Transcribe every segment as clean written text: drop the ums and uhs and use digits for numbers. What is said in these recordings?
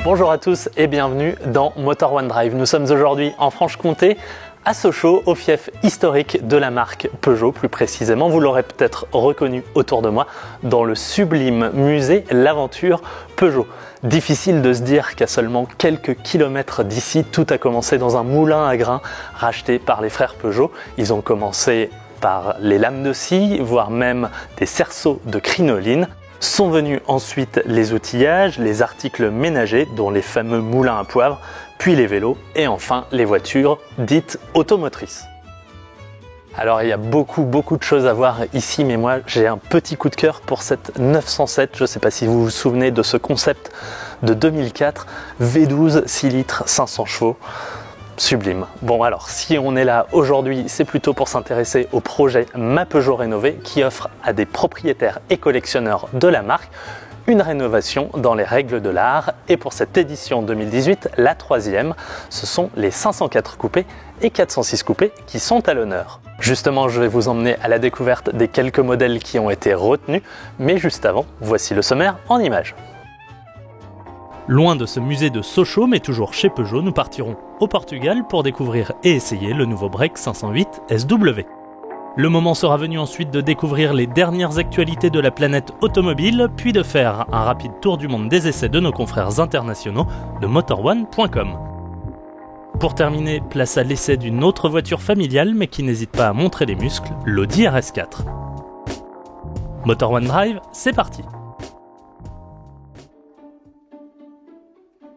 Bonjour à tous et bienvenue dans Motor One Drive. Nous sommes aujourd'hui en Franche-Comté, à Sochaux, au fief historique de la marque Peugeot. Plus précisément, vous l'aurez peut-être reconnu autour de moi, dans le sublime musée L'Aventure Peugeot. Difficile de se dire qu'à seulement quelques kilomètres d'ici, tout a commencé dans un moulin à grains racheté par les frères Peugeot. Ils ont commencé par les lames de scie, voire même des cerceaux de crinoline. Sont venus ensuite les outillages, les articles ménagers, dont les fameux moulins à poivre, puis les vélos et enfin les voitures dites automotrices. Alors il y a beaucoup de choses à voir ici, mais moi j'ai un petit coup de cœur pour cette 907. Je ne sais pas si vous vous souvenez de ce concept de 2004, V12, 6 litres, 500 chevaux. Sublime. Bon alors, si on est là aujourd'hui, c'est plutôt pour s'intéresser au projet Ma Peugeot Rénové qui offre à des propriétaires et collectionneurs de la marque une rénovation dans les règles de l'art. Et pour cette édition 2018, la troisième, ce sont les 504 coupés et 406 coupés qui sont à l'honneur. Justement, je vais vous emmener à la découverte des quelques modèles qui ont été retenus, mais juste avant, voici le sommaire en images. Loin de ce musée de Sochaux, mais toujours chez Peugeot, nous partirons au Portugal pour découvrir et essayer le nouveau Break 508 SW. Le moment sera venu ensuite de découvrir les dernières actualités de la planète automobile, puis de faire un rapide tour du monde des essais de nos confrères internationaux de MotorOne.com. Pour terminer, place à l'essai d'une autre voiture familiale, mais qui n'hésite pas à montrer les muscles, l'Audi RS4. Motor One Drive, c'est parti!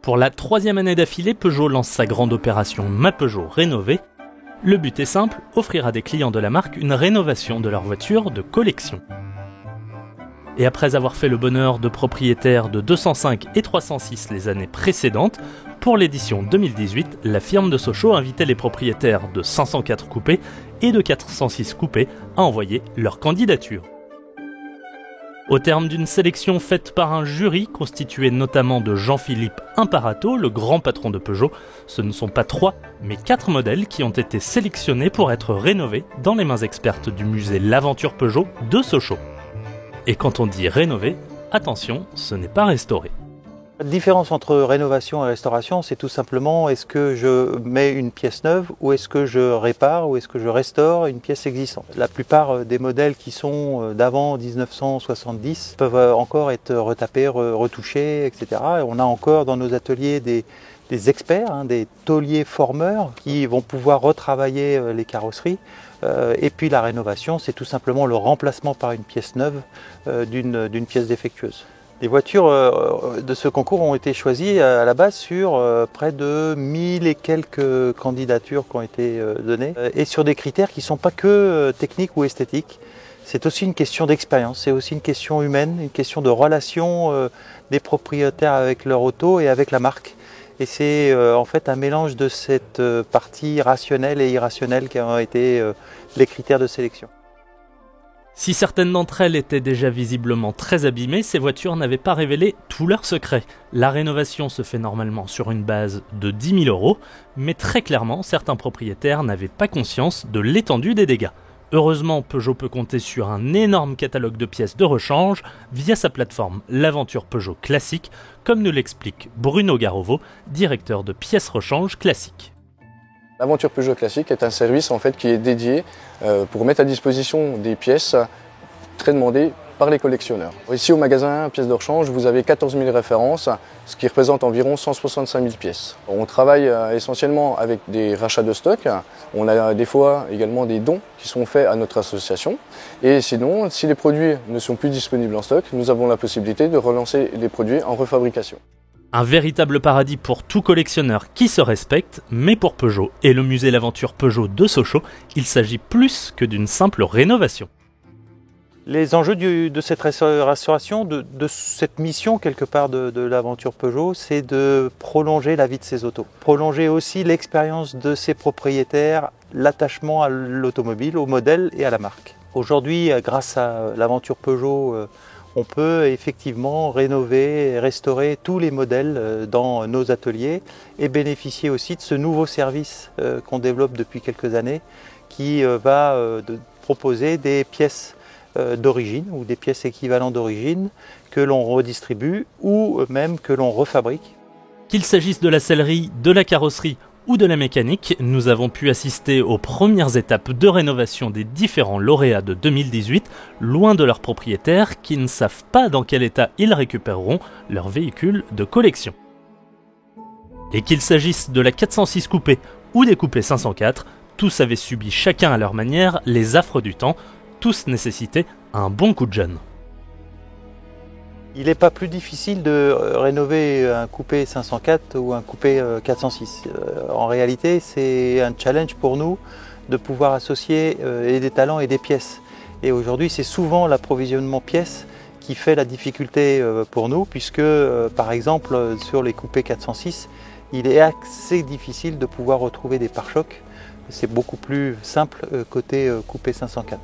Pour la troisième année d'affilée, Peugeot lance sa grande opération Ma Peugeot Rénové. Le but est simple, offrir à des clients de la marque une rénovation de leur voiture de collection. Et après avoir fait le bonheur de propriétaires de 205 et 306 les années précédentes, pour l'édition 2018, la firme de Sochaux invitait les propriétaires de 504 coupés et de 406 coupés à envoyer leur candidature. Au terme d'une sélection faite par un jury constitué notamment de Jean-Philippe Imparato, le grand patron de Peugeot, ce ne sont pas 3, mais 4 modèles qui ont été sélectionnés pour être rénovés dans les mains expertes du musée L'Aventure Peugeot de Sochaux. Et quand on dit rénover, attention, ce n'est pas restauré. La différence entre rénovation et restauration, c'est tout simplement est-ce que je mets une pièce neuve ou est-ce que je répare ou est-ce que je restaure une pièce existante. La plupart des modèles qui sont d'avant 1970 peuvent encore être retapés, retouchés, etc. Et on a encore dans nos ateliers des experts, des tauliers formeurs qui vont pouvoir retravailler les carrosseries. Et puis la rénovation, c'est tout simplement le remplacement par une pièce neuve d'une pièce défectueuse. Les voitures de ce concours ont été choisies à la base sur près de 1000 et quelques candidatures qui ont été données et sur des critères qui ne sont pas que techniques ou esthétiques. C'est aussi une question d'expérience, c'est aussi une question humaine, une question de relation des propriétaires avec leur auto et avec la marque. Et c'est en fait un mélange de cette partie rationnelle et irrationnelle qui ont été les critères de sélection. Si certaines d'entre elles étaient déjà visiblement très abîmées, ces voitures n'avaient pas révélé tous leurs secrets. La rénovation se fait normalement sur une base de 10 000 €, mais très clairement, certains propriétaires n'avaient pas conscience de l'étendue des dégâts. Heureusement, Peugeot peut compter sur un énorme catalogue de pièces de rechange via sa plateforme L'Aventure Peugeot Classique, comme nous l'explique Bruno Garovo, directeur de pièces rechange classiques. L'Aventure Peugeot Classique est un service en fait, qui est dédié pour mettre à disposition des pièces très demandées par les collectionneurs. Ici au magasin Pièces de rechange, vous avez 14 000 références, ce qui représente environ 165 000 pièces. On travaille essentiellement avec des rachats de stock. On a des fois également des dons qui sont faits à notre association. Et sinon, si les produits ne sont plus disponibles en stock, nous avons la possibilité de relancer les produits en refabrication. Un véritable paradis pour tout collectionneur qui se respecte, mais pour Peugeot et le musée L'Aventure Peugeot de Sochaux, il s'agit plus que d'une simple rénovation. Les enjeux de cette restauration, de cette mission quelque part de l'aventure Peugeot, c'est de prolonger la vie de ces autos. Prolonger aussi l'expérience de ses propriétaires, l'attachement à l'automobile, au modèle et à la marque. Aujourd'hui, grâce à l'aventure Peugeot, on peut effectivement rénover et restaurer tous les modèles dans nos ateliers et bénéficier aussi de ce nouveau service qu'on développe depuis quelques années qui va proposer des pièces d'origine ou des pièces équivalentes d'origine que l'on redistribue ou même que l'on refabrique. Qu'il s'agisse de la sellerie, de la carrosserie ou de la mécanique, nous avons pu assister aux premières étapes de rénovation des différents lauréats de 2018, loin de leurs propriétaires qui ne savent pas dans quel état ils récupéreront leur véhicule de collection. Et qu'il s'agisse de la 406 coupé ou des coupés 504, tous avaient subi chacun à leur manière les affres du temps, tous nécessitaient un bon coup de jeune. Il n'est pas plus difficile de rénover un coupé 504 ou un coupé 406. En réalité, c'est un challenge pour nous de pouvoir associer et des talents et des pièces. Et aujourd'hui, c'est souvent l'approvisionnement pièces qui fait la difficulté pour nous, puisque par exemple sur les coupés 406, il est assez difficile de pouvoir retrouver des pare-chocs. C'est beaucoup plus simple côté coupé 504.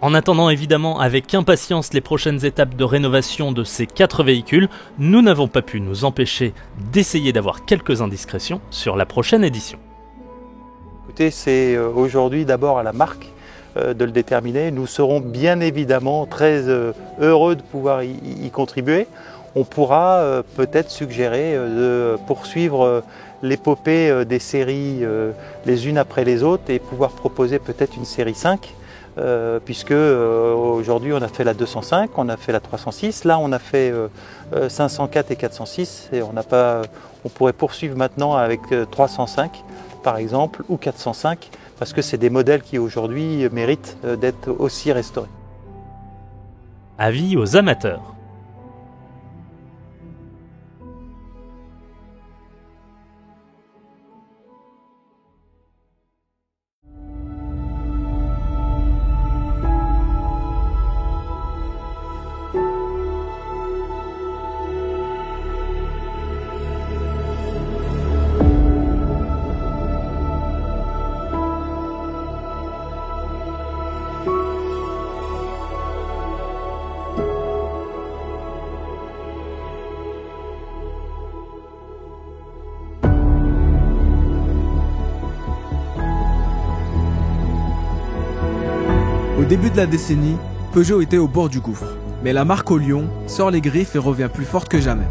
En attendant évidemment avec impatience les prochaines étapes de rénovation de ces 4 véhicules, nous n'avons pas pu nous empêcher d'essayer d'avoir quelques indiscrétions sur la prochaine édition. Écoutez, c'est aujourd'hui d'abord à la marque de le déterminer. Nous serons bien évidemment très heureux de pouvoir y contribuer. On pourra peut-être suggérer de poursuivre l'épopée des séries les unes après les autres et pouvoir proposer peut-être une série 5. Puisque aujourd'hui on a fait la 205, on a fait la 306, là on a fait 504 et 406 et on pourrait poursuivre maintenant avec 305 par exemple ou 405 parce que c'est des modèles qui aujourd'hui méritent d'être aussi restaurés. Avis aux amateurs. Au début de la décennie, Peugeot était au bord du gouffre, mais la marque au lion sort les griffes et revient plus forte que jamais.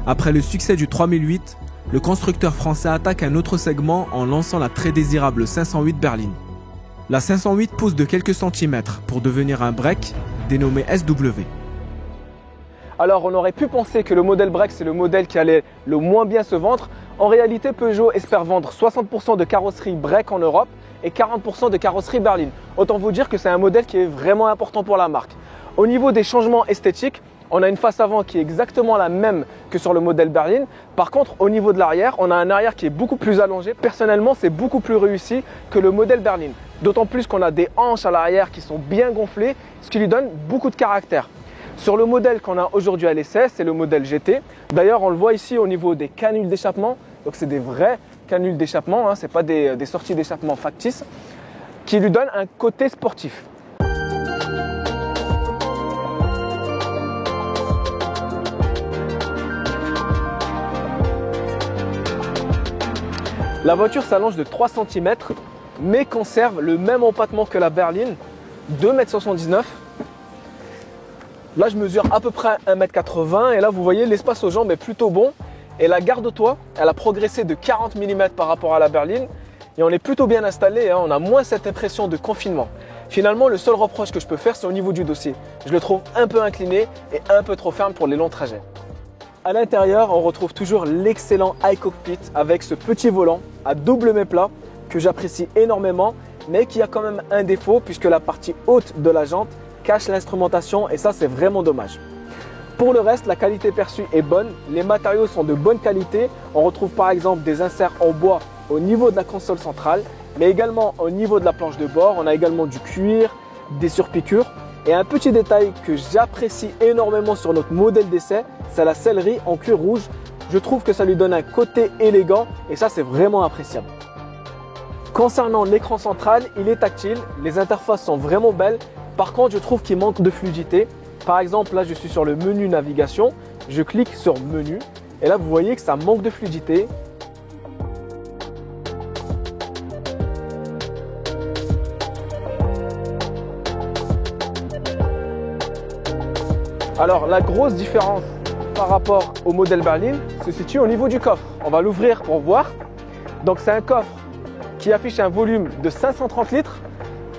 Après le succès du 3008, le constructeur français attaque un autre segment en lançant la très désirable 508 berline. La 508 pousse de quelques centimètres pour devenir un break dénommé SW. Alors on aurait pu penser que le modèle break c'est le modèle qui allait le moins bien se vendre. En réalité, Peugeot espère vendre 60% de carrosserie break en Europe et 40% de carrosserie berline. Autant vous dire que c'est un modèle qui est vraiment important pour la marque. Au niveau des changements esthétiques, on a une face avant qui est exactement la même que sur le modèle berline. Par contre, au niveau de l'arrière, on a un arrière qui est beaucoup plus allongé. Personnellement, c'est beaucoup plus réussi que le modèle berline. D'autant plus qu'on a des hanches à l'arrière qui sont bien gonflées, ce qui lui donne beaucoup de caractère. Sur le modèle qu'on a aujourd'hui à l'essai, c'est le modèle GT. D'ailleurs, on le voit ici au niveau des canules d'échappement. Donc c'est des vrais canules d'échappement, ce n'est pas des sorties d'échappement factices, qui lui donnent un côté sportif. La voiture s'allonge de 3 cm, mais conserve le même empattement que la berline, 2,79 m. Là, je mesure à peu près 1,80 m et là, vous voyez, l'espace aux jambes est plutôt bon. Et la garde-toit, elle a progressé de 40 mm par rapport à la berline et on est plutôt bien installé, on a moins cette impression de confinement. Finalement, le seul reproche que je peux faire, c'est au niveau du dossier. Je le trouve un peu incliné et un peu trop ferme pour les longs trajets. À l'intérieur, on retrouve toujours l'excellent iCockpit avec ce petit volant à double méplat que j'apprécie énormément, mais qui a quand même un défaut puisque la partie haute de la jante cache l'instrumentation et ça, c'est vraiment dommage. Pour le reste, la qualité perçue est bonne, les matériaux sont de bonne qualité. On retrouve par exemple des inserts en bois au niveau de la console centrale, mais également au niveau de la planche de bord. On a également du cuir, des surpiqûres. Et un petit détail que j'apprécie énormément sur notre modèle d'essai, c'est la sellerie en cuir rouge. Je trouve que ça lui donne un côté élégant et ça c'est vraiment appréciable. Concernant l'écran central, il est tactile, les interfaces sont vraiment belles. Par contre, je trouve qu'il manque de fluidité. Par exemple, là je suis sur le menu navigation, je clique sur menu et là vous voyez que ça manque de fluidité. Alors la grosse différence par rapport au modèle berline se situe au niveau du coffre. On va l'ouvrir pour voir. Donc c'est un coffre qui affiche un volume de 530 litres,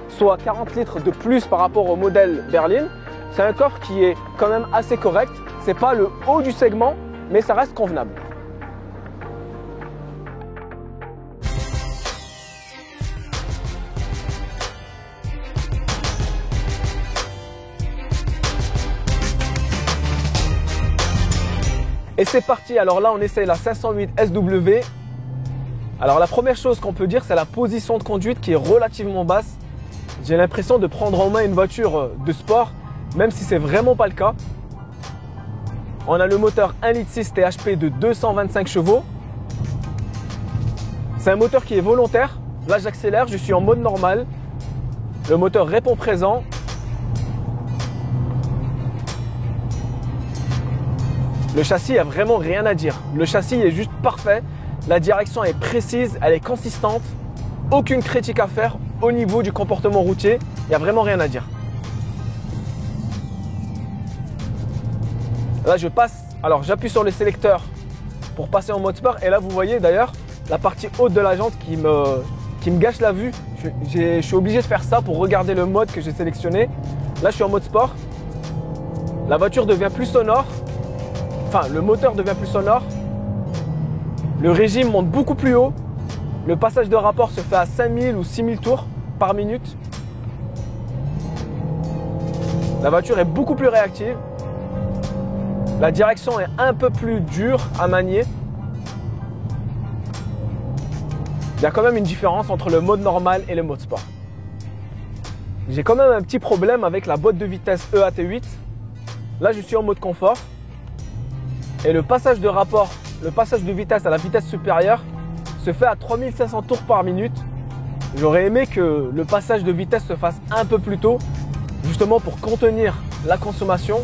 soit 40 litres de plus par rapport au modèle berline. C'est un coffre qui est quand même assez correct. C'est pas le haut du segment, mais ça reste convenable. Et c'est parti, alors là on essaye la 508 SW. Alors la première chose qu'on peut dire, c'est la position de conduite qui est relativement basse. J'ai l'impression de prendre en main une voiture de sport, même si c'est vraiment pas le cas. On a le moteur 1,6 Litre THP de 225 chevaux. C'est un moteur qui est volontaire. Là j'accélère, je suis en mode normal. Le moteur répond présent. Le châssis, il n'y a vraiment rien à dire. Le châssis est juste parfait. La direction est précise, elle est consistante. Aucune critique à faire au niveau du comportement routier. Il n'y a vraiment rien à dire. Là, je passe. Alors, j'appuie sur le sélecteur pour passer en mode sport. Et là, vous voyez d'ailleurs la partie haute de la jante qui me gâche la vue. Je suis obligé de faire ça pour regarder le mode que j'ai sélectionné. Là, je suis en mode sport. La voiture devient plus sonore. Enfin, le moteur devient plus sonore. Le régime monte beaucoup plus haut. Le passage de rapport se fait à 5000 ou 6000 tours par minute. La voiture est beaucoup plus réactive. La direction est un peu plus dure à manier. Il y a quand même une différence entre le mode normal et le mode sport. J'ai quand même un petit problème avec la boîte de vitesse EAT8. Là, je suis en mode confort. Et le passage de rapport, le passage de vitesse à la vitesse supérieure se fait à 3500 tours par minute. J'aurais aimé que le passage de vitesse se fasse un peu plus tôt, justement pour contenir la consommation.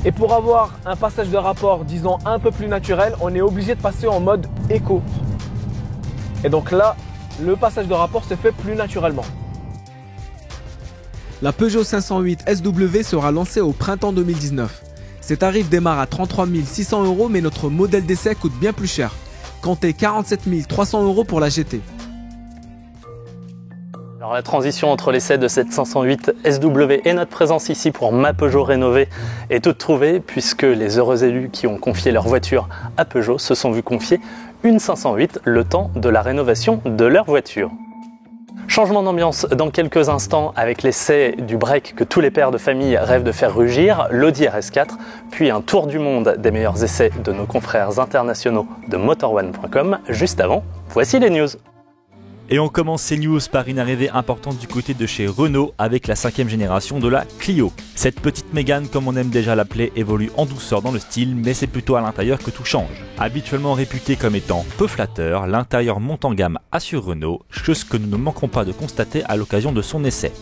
Et pour avoir un passage de rapport, disons, un peu plus naturel, on est obligé de passer en mode éco. Et donc là, le passage de rapport se fait plus naturellement. La Peugeot 508 SW sera lancée au printemps 2019. Ces tarifs démarrent à 33 600 €, mais notre modèle d'essai coûte bien plus cher. Comptez 47 300 € pour la GT. Alors la transition entre l'essai de cette 508 SW et notre présence ici pour ma Peugeot rénovée est toute trouvée, puisque les heureux élus qui ont confié leur voiture à Peugeot se sont vus confier une 508 le temps de la rénovation de leur voiture. Changement d'ambiance dans quelques instants avec l'essai du break que tous les pères de famille rêvent de faire rugir, l'Audi RS4, puis un tour du monde des meilleurs essais de nos confrères internationaux de MotorOne.com. Juste avant, voici les news. Et on commence ces news par une arrivée importante du côté de chez Renault avec la 5e génération de la Clio. Cette petite Mégane, comme on aime déjà l'appeler, évolue en douceur dans le style, mais c'est plutôt à l'intérieur que tout change. Habituellement réputé comme étant peu flatteur, l'intérieur monte en gamme assure Renault, chose que nous ne manquerons pas de constater à l'occasion de son essai.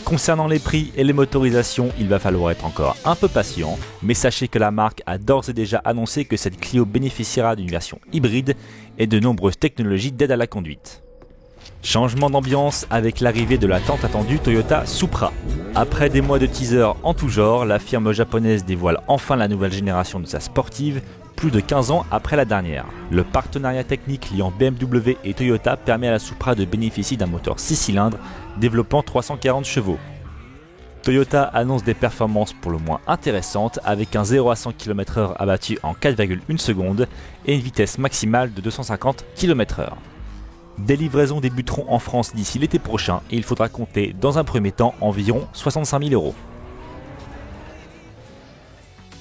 Concernant les prix et les motorisations, il va falloir être encore un peu patient, mais sachez que la marque a d'ores et déjà annoncé que cette Clio bénéficiera d'une version hybride et de nombreuses technologies d'aide à la conduite. Changement d'ambiance avec l'arrivée de la tant attendue Toyota Supra. Après des mois de teaser en tout genre, la firme japonaise dévoile enfin la nouvelle génération de sa sportive, plus de 15 ans après la dernière. Le partenariat technique liant BMW et Toyota permet à la Supra de bénéficier d'un moteur 6 cylindres développant 340 chevaux. Toyota annonce des performances pour le moins intéressantes avec un 0 à 100 km/h abattu en 4,1 secondes et une vitesse maximale de 250 km/h. Des livraisons débuteront en France d'ici l'été prochain et il faudra compter dans un premier temps environ 65 000 €.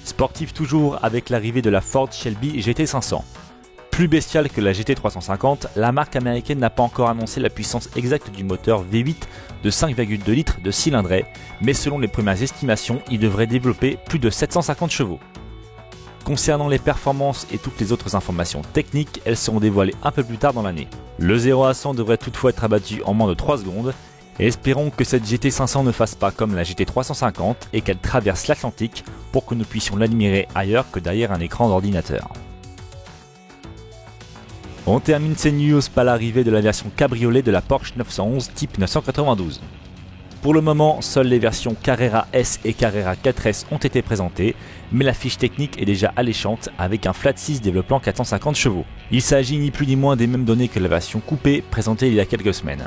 Sportif toujours avec l'arrivée de la Ford Shelby GT500. Plus bestiale que la GT350, la marque américaine n'a pas encore annoncé la puissance exacte du moteur V8 de 5,2 litres de cylindrée, mais selon les premières estimations, il devrait développer plus de 750 chevaux. Concernant les performances et toutes les autres informations techniques, elles seront dévoilées un peu plus tard dans l'année. Le 0 à 100 devrait toutefois être abattu en moins de 3 secondes, et espérons que cette GT500 ne fasse pas comme la GT350 et qu'elle traverse l'Atlantique pour que nous puissions l'admirer ailleurs que derrière un écran d'ordinateur. On termine ces news par l'arrivée de la version cabriolet de la Porsche 911 type 992. Pour le moment, seules les versions Carrera S et Carrera 4S ont été présentées, mais la fiche technique est déjà alléchante avec un flat 6 développant 450 chevaux. Il s'agit ni plus ni moins des mêmes données que la version coupée présentée il y a quelques semaines.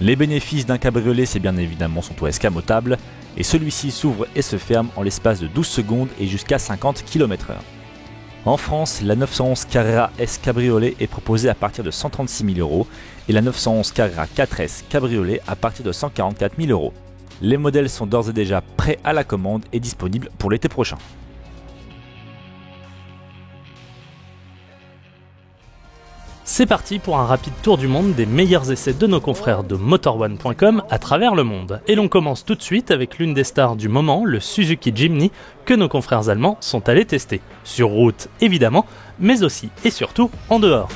Les bénéfices d'un cabriolet, c'est bien évidemment son toit escamotable, et celui-ci s'ouvre et se ferme en l'espace de 12 secondes et jusqu'à 50 km/h. En France, la 911 Carrera S Cabriolet est proposée à partir de 136 000 € et la 911 Carrera 4S Cabriolet à partir de 144 000 €. Les modèles sont d'ores et déjà prêts à la commande et disponibles pour l'été prochain. C'est parti pour un rapide tour du monde des meilleurs essais de nos confrères de MotorOne.com à travers le monde. Et l'on commence tout de suite avec l'une des stars du moment, le Suzuki Jimny, que nos confrères allemands sont allés tester. Sur route évidemment, mais aussi et surtout en dehors.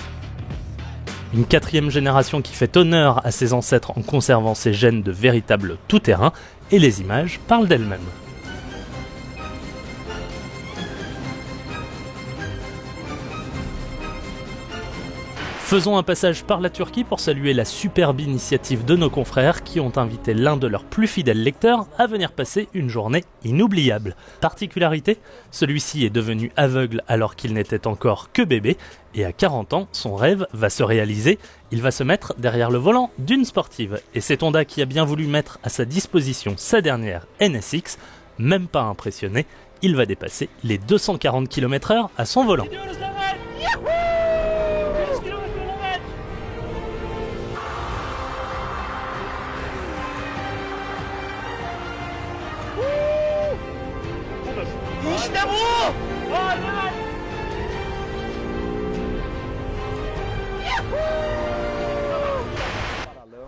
Une 4e génération qui fait honneur à ses ancêtres en conservant ses gènes de véritable tout-terrain, et les images parlent d'elles-mêmes. Faisons un passage par la Turquie pour saluer la superbe initiative de nos confrères qui ont invité l'un de leurs plus fidèles lecteurs à venir passer une journée inoubliable. Particularité, celui-ci est devenu aveugle alors qu'il n'était encore que bébé et à 40 ans, son rêve va se réaliser, il va se mettre derrière le volant d'une sportive. Et c'est Honda qui a bien voulu mettre à sa disposition sa dernière NSX, même pas impressionné, il va dépasser les 240 km/h à son volant.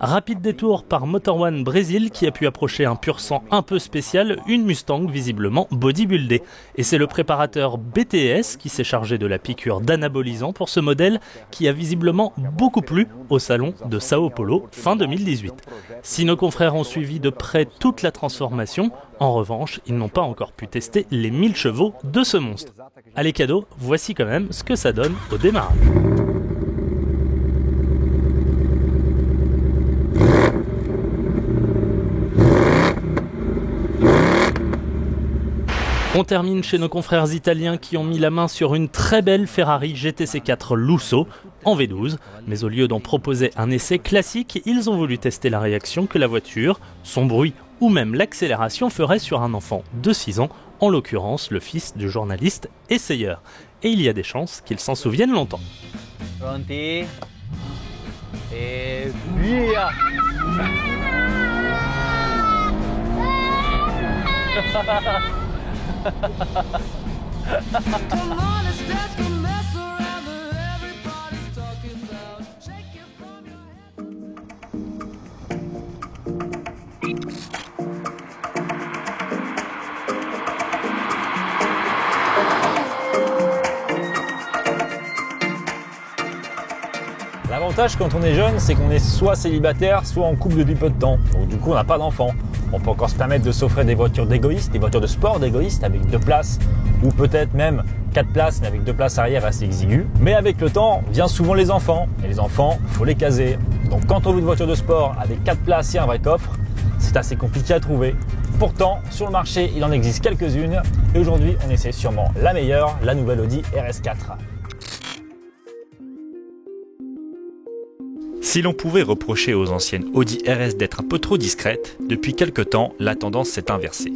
Rapide détour par Motor One Brésil qui a pu approcher un pur sang un peu spécial, une Mustang visiblement bodybuildée. Et c'est le préparateur BTS qui s'est chargé de la piqûre d'anabolisant pour ce modèle qui a visiblement beaucoup plu au salon de Sao Paulo fin 2018. Si nos confrères ont suivi de près toute la transformation, en revanche, ils n'ont pas encore pu tester les 1000 chevaux de ce monstre. Allez cadeau, voici quand même ce que ça donne au démarrage. On termine chez nos confrères italiens qui ont mis la main sur une très belle Ferrari GTC4 Lusso en V12, mais au lieu d'en proposer un essai classique, ils ont voulu tester la réaction que la voiture, son bruit ou même l'accélération ferait sur un enfant de 6 ans, en l'occurrence le fils du journaliste essayeur. Et il y a des chances qu'ils s'en souviennent longtemps. Pronti et via. L'avantage quand on est jeune, c'est qu'on est soit célibataire, soit en couple depuis peu de temps. Donc du coup, on n'a pas d'enfant. On peut encore se permettre de s'offrir des voitures d'égoïstes, des voitures de sport d'égoïstes avec 2 places ou peut-être même 4 places mais avec 2 places arrière assez exiguës. Mais avec le temps, viennent souvent les enfants. Et les enfants, il faut les caser. Donc quand on veut une voiture de sport avec 4 places et un vrai coffre, c'est assez compliqué à trouver. Pourtant, sur le marché, il en existe quelques-unes. Et aujourd'hui, on essaie sûrement la meilleure, la nouvelle Audi RS4. Si l'on pouvait reprocher aux anciennes Audi RS d'être un peu trop discrètes, depuis quelque temps, la tendance s'est inversée.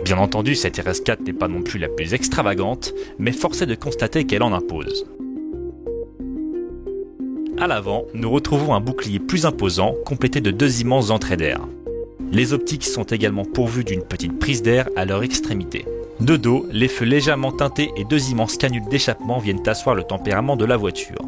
Bien entendu, cette RS4 n'est pas non plus la plus extravagante, mais force est de constater qu'elle en impose. À l'avant, nous retrouvons un bouclier plus imposant, complété de 2 immenses entrées d'air. Les optiques sont également pourvues d'une petite prise d'air à leur extrémité. De dos, les feux légèrement teintés et 2 immenses canuts d'échappement viennent asseoir le tempérament de la voiture.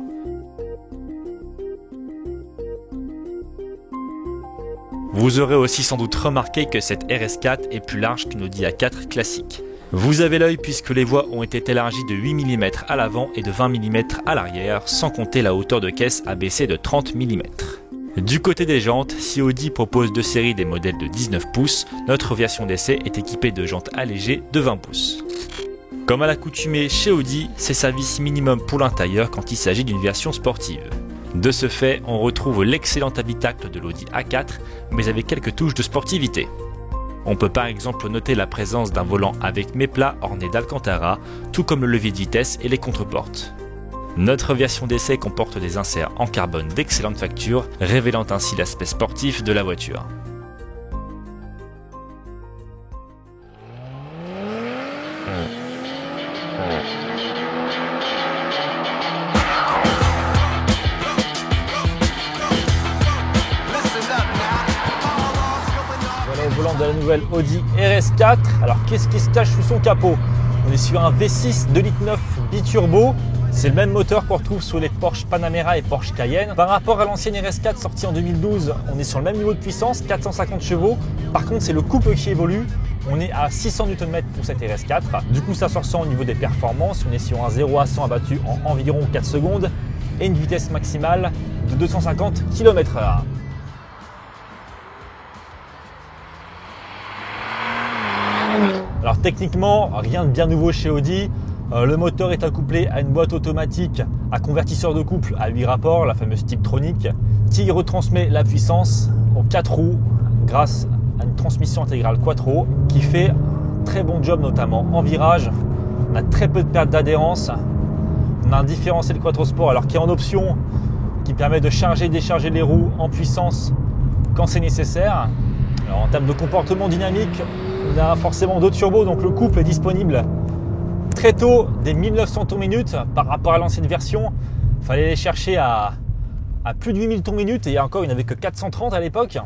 Vous aurez aussi sans doute remarqué que cette RS4 est plus large qu'une Audi A4 classique. Vous avez l'œil puisque les voies ont été élargies de 8 mm à l'avant et de 20 mm à l'arrière, sans compter la hauteur de caisse abaissée de 30 mm. Du côté des jantes, si Audi propose de série des modèles de 19 pouces, notre version d'essai est équipée de jantes allégées de 20 pouces. Comme à l'accoutumée chez Audi, c'est service minimum pour l'intérieur quand il s'agit d'une version sportive. De ce fait, on retrouve l'excellent habitacle de l'Audi A4, mais avec quelques touches de sportivité. On peut par exemple noter la présence d'un volant avec méplats orné d'Alcantara, tout comme le levier de vitesse et les contreportes. Notre version d'essai comporte des inserts en carbone d'excellente facture, révélant ainsi l'aspect sportif de la voiture. Voilà au volant de la nouvelle Audi RS4. Alors qu'est-ce qui se cache sous son capot? On est sur un V6 2,9 litres biturbo. C'est le même moteur qu'on retrouve sur les Porsche Panamera et Porsche Cayenne. Par rapport à l'ancienne RS4 sortie en 2012, on est sur le même niveau de puissance, 450 chevaux. Par contre, c'est le couple qui évolue. On est à 600 Nm pour cette RS4. Du coup, ça se ressent au niveau des performances. On est sur un 0 à 100 abattu en environ 4 secondes et une vitesse maximale de 250 km/h. Alors techniquement, rien de bien nouveau chez Audi. Le moteur est accouplé à une boîte automatique à convertisseur de couple à 8 rapports, la fameuse Tiptronic, qui retransmet la puissance aux 4 roues grâce à une transmission intégrale Quattro qui fait un très bon job notamment en virage. On a très peu de perte d'adhérence. On a un différentiel Quattro Sport alors qui est en option, qui permet de charger et décharger les roues en puissance quand c'est nécessaire. Alors en termes de comportement dynamique, on a forcément 2 turbos, donc le couple est disponible très tôt, dès 1900 tours minute. Par rapport à l'ancienne version, il fallait les chercher à plus de 8000 tours minute, et il y a encore, il n'y avait que 430 à l'époque.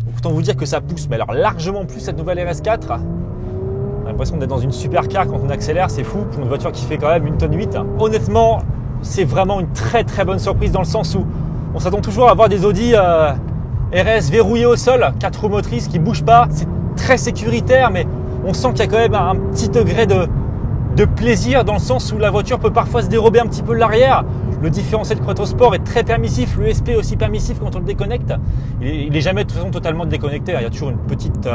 Donc autant vous dire que ça pousse, mais alors largement plus cette nouvelle RS4. On a l'impression d'être dans une supercar quand on accélère, c'est fou pour une voiture qui fait quand même 1,8 tonne. Honnêtement, c'est vraiment une très très bonne surprise dans le sens où on s'attend toujours à avoir des Audi RS verrouillés au sol, 4 roues motrices qui ne bougent pas. C'est très sécuritaire, mais on sent qu'il y a quand même un petit degré de plaisir dans le sens où la voiture peut parfois se dérober un petit peu de l'arrière. Le différentiel Quattro Sport est très permissif, l'ESP est aussi permissif quand on le déconnecte. Il n'est jamais de toute façon totalement déconnecté, il y a toujours une petite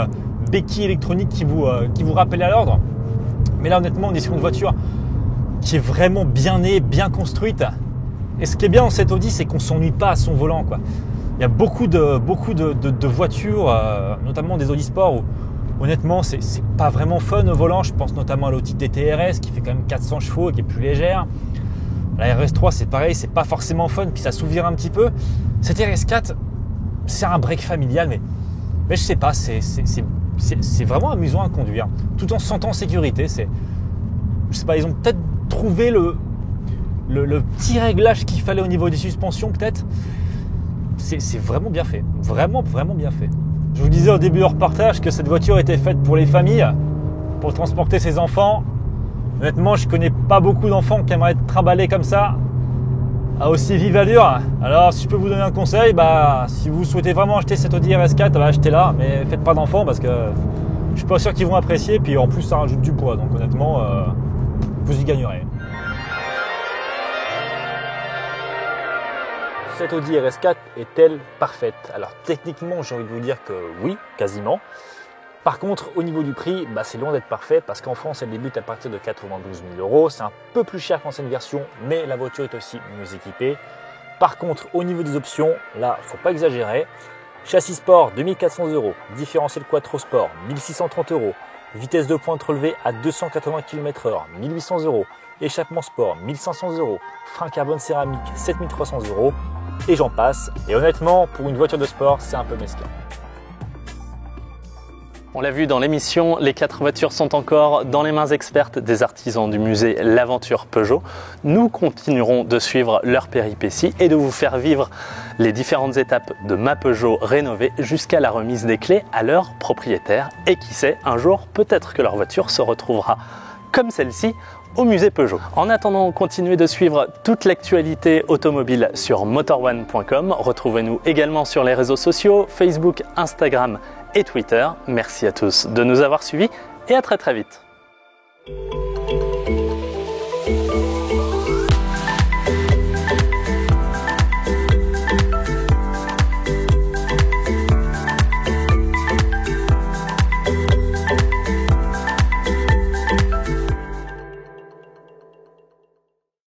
béquille électronique qui vous rappelle à l'ordre. Mais là honnêtement on est sur une voiture qui est vraiment bien née, bien construite. Et ce qui est bien dans cette Audi, c'est qu'on ne s'ennuie pas à son volant, quoi. Il y a beaucoup de voitures, notamment des Audi Sport, où honnêtement, c'est pas vraiment fun au volant. Je pense notamment à l'Audi TT-RS qui fait quand même 400 chevaux et qui est plus légère. La RS3, c'est pareil, c'est pas forcément fun, puis ça s'ouvre un petit peu. Cette RS4, c'est un break familial, mais je sais pas, c'est vraiment amusant à conduire, tout en se sentant en sécurité. Je sais pas, ils ont peut-être trouvé le petit réglage qu'il fallait au niveau des suspensions, peut-être. C'est vraiment bien fait, vraiment bien fait. Je vous disais au début du reportage que cette voiture était faite pour les familles, pour transporter ses enfants. Honnêtement, je connais pas beaucoup d'enfants qui aimeraient être trimballés comme ça, à aussi vive allure. Alors, si je peux vous donner un conseil, si vous souhaitez vraiment acheter cette Audi RS4, achetez-la, mais faites pas d'enfants parce que je suis pas sûr qu'ils vont apprécier. Puis en plus, ça rajoute du poids, donc honnêtement, vous y gagnerez. Cette Audi RS4 est-elle parfaite? Alors techniquement, j'ai envie de vous dire que oui, quasiment. Par contre, au niveau du prix, c'est loin d'être parfait parce qu'en France, elle débute à partir de 92 000 €. C'est un peu plus cher qu'ancienne version, mais la voiture est aussi mieux équipée. Par contre, au niveau des options, là, faut pas exagérer. Châssis sport, 2400 €. Différentiel Quattro Sport, 1630 €. Vitesse de pointe relevée à 280 km/h, 1800 €. Échappement sport, 1500 €. Frein carbone céramique, 7300 €. Et j'en passe. Et honnêtement, pour une voiture de sport, c'est un peu mesquin. On l'a vu dans l'émission, les 4 voitures sont encore dans les mains expertes des artisans du musée L'Aventure Peugeot. Nous continuerons de suivre leurs péripéties et de vous faire vivre les différentes étapes de ma Peugeot rénovée jusqu'à la remise des clés à leur propriétaire. Et qui sait, un jour, peut-être que leur voiture se retrouvera comme celle-ci au musée Peugeot. En attendant, continuez de suivre toute l'actualité automobile sur motorone.com. Retrouvez-nous également sur les réseaux sociaux, Facebook, Instagram et Twitter. Merci à tous de nous avoir suivis et à très vite.